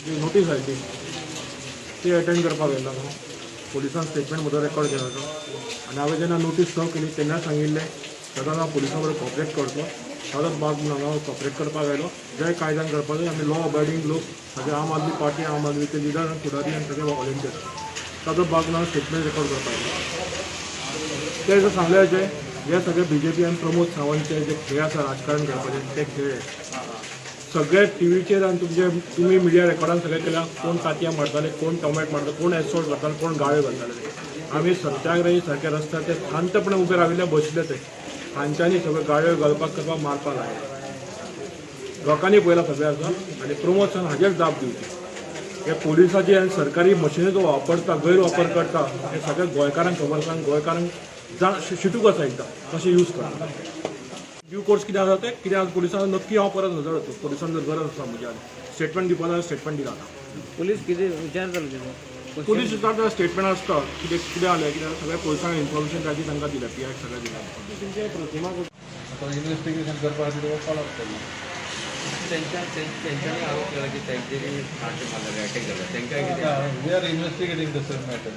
जी notice आहे ती attend करपाक गेलो हांव. पुलिसान स्टेटमेंट म्हजो रेकॉर्ड केलो आनी हांवें जेन्ना नोटीस सर्व केली तेन्ना सांगिल्लें सदांच हांव पुलिसां बरोबर कॉपरेट करतलो. ताजोच भाग म्हणून हांव कॉपरेट करपाक आयलो. जे कायद्यान करपाक जाय आमी लॉ अबायडींग लोक सगळे आम आदमी पार्टी आम आदमीचे लिडर आनी फुडारी आनी सगळे वॉलंटियर्स ताजो भाग म्हणून हांव स्टेटमेंट रेकॉर्ड करपाक आयलो. ते जर सांगलें अशें जे सगळे BJP आनी प्रमोद सावंतचे जे खेळ आसा राजकारण करपाचें ते खेळ सगळे टीव्हीचेर आनी तुमी मिडिया रेकॉर्डान सगळे केल्या. कोण तांतयां मारताले, कोण टॉमेट मारताले, कोण एसोल्ट करताले, कोण गाळ्यो घालताले. आमी सत्याग्रही सारख्या रस्त्यार ते शांतपणे उबे राविल्ले बसले ते हांच्यांनी सगळ्यो गाळ्यो घालपाक करपाक मारपाक लागले. लोकांनी पळयलां सगळें आसा आनी प्रमोद सावंत हाजेर जाप दिवची. हे पोलिसाचे आनी सरकारी मशिनरीचो वापरता गैरवापर करता हे सगळे गोंयकारांक खबर आसा. गोंयकारांक शिटूक आसा एकदां कशें यूज करता. ड्यू कोर्स कितें आसा ते कित्याक पुलिसान नक्की हांव परत हजर येतो. पुलिसान जर गरज आसा म्हज्या स्टेटमेंट दिवपा जाल्यार स्टेटमेंट दिला. पुलीस कितें विचारतालो तेजो पुलीस विचारता स्टेटमेंट आसता कितें कितें जालें कित्याक सगळ्या पुलिसांक इन्फॉर्मेशन ताची तांकां दिल्या PIक सगळें दिल्या. तुमचे प्रतिमा आता इन्व्हेस्टिगेशन करपा खातीर तुका कॉल आसतलो. त्यांच्यानी आरोप केला की त्यांच्यानी अटॅक झाला त्यांच्या we are investigating the same matter.